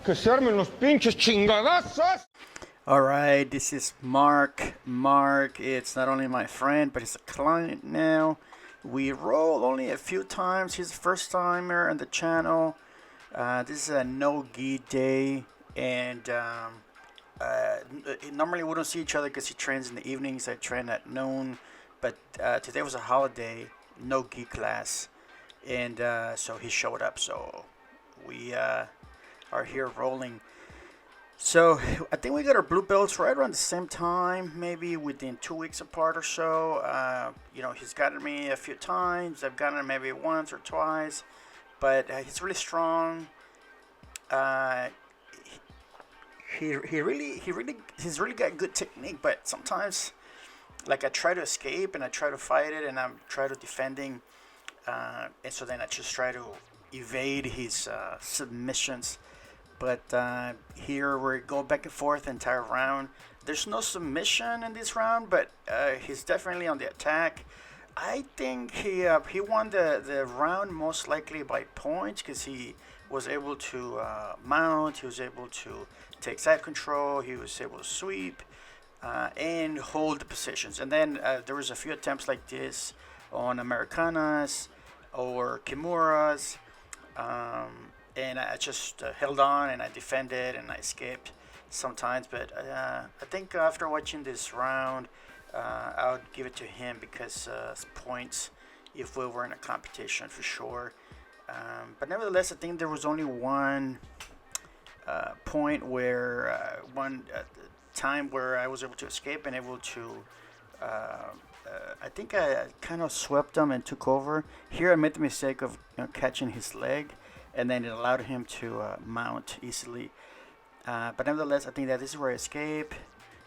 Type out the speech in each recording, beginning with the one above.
Que se armen los pinches chingasos. All right, this is Mark. Mark, it's not only my friend, but he's a client now. We rolled only a few times. He's a first timer on the channel. This is a no-gi day, and normally we don't see each other because he trains in the evenings. I train at noon, but today was a holiday, no-gi class, and so he showed up. So we are here rolling. So I think we got our blue belts right around the same time, maybe within 2 weeks apart or so. He's gotten me a few times. I've gotten him maybe once or twice, but he's really strong. He's really got good technique, but sometimes, like, I try to escape and I try to fight it and I'm try to defending, and so then I just try to evade his submissions. But here we go back and forth the entire round. There's no submission in this round, but he's definitely on the attack. I think he won the round most likely by points because he was able to mount, he was able to take side control, he was able to sweep and hold the positions. And then there was a few attempts like this on Americanas or Kimuras. And I just held on and I defended and I escaped sometimes. But I think after watching this round, I would give it to him because points if we were in a competition for sure. But nevertheless, I think there was only one point where one time where I was able to escape and able to. I think I kind of swept him and took over. Here I made the mistake of catching his leg, and then it allowed him to mount easily. But nevertheless, I think that this is where I escape.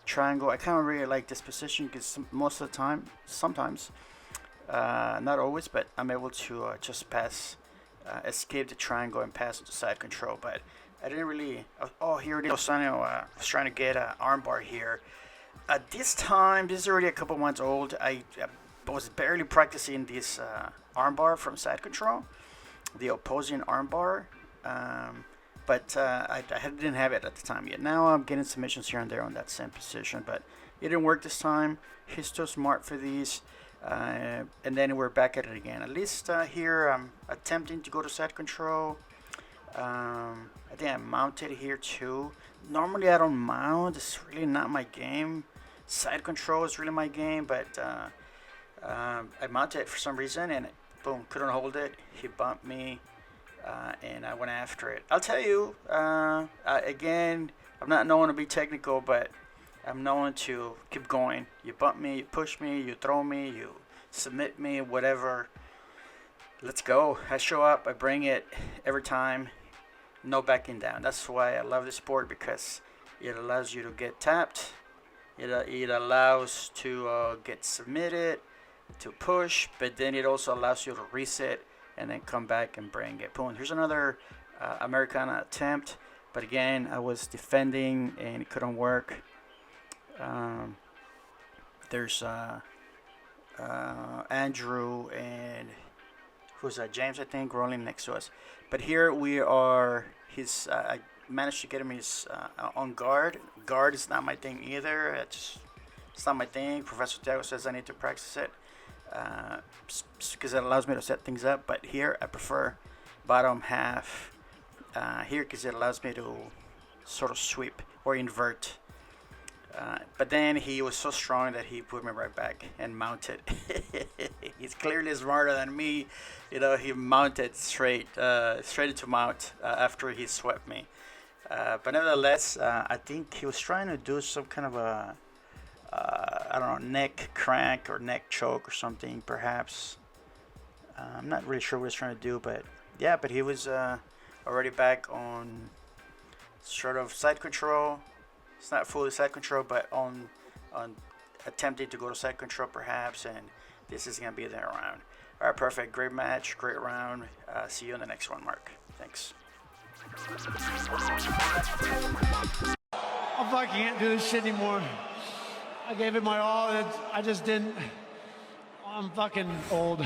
Triangle, I kind of really like this position because most of the time, sometimes, not always, but I'm able to just pass, escape the triangle and pass to side control. But I didn't really, oh, here it is. I was trying to get an armbar here. This time, this is already a couple months old. I was barely practicing this armbar from side control, the opposing armbar, but I didn't have it at the time yet. Now I'm getting submissions here and there on that same position, but it didn't work this time. He's too smart for these, and then we're back at it again. At least here I'm attempting to go to side control. I think I mounted here too. Normally I don't mount. It's really not my game. Side control is really my game, but I mounted it for some reason and boom, couldn't hold it. He bumped me, and I went after it. I'll tell you, again, I'm not known to be technical, but I'm known to keep going. You bump me, you push me, you throw me, you submit me, whatever. Let's go. I show up, I bring it every time. No backing down. That's why I love this sport, because it allows you to get tapped. It allows to get submitted, to push, but then it also allows you to reset and then come back and bring it. Boom. Here's another Americana attempt, but again, I was defending and it couldn't work. There's Andrew and who's James, I think, rolling next to us. But here we are. I managed to get him his on guard. Guard is not my thing either. It's not my thing. Professor Jocko says I need to practice it because it allows me to set things up. But here I prefer bottom half here because it allows me to sort of sweep or invert. But then he was so strong that he put me right back and mounted. He's clearly smarter than me. He mounted straight into mount after he swept me. But nevertheless, I think he was trying to do some kind of a, I don't know, neck crank or neck choke or something, perhaps. I'm not really sure what he's trying to do, but yeah, but he was already back on sort of side control. It's not fully side control, but on attempting to go to side control perhaps, and this is going to be their round. All right, perfect. Great match, great round. See you in the next one, Mark. Thanks. I can't do this shit anymore. I gave it my all. I just didn't. I'm fucking old.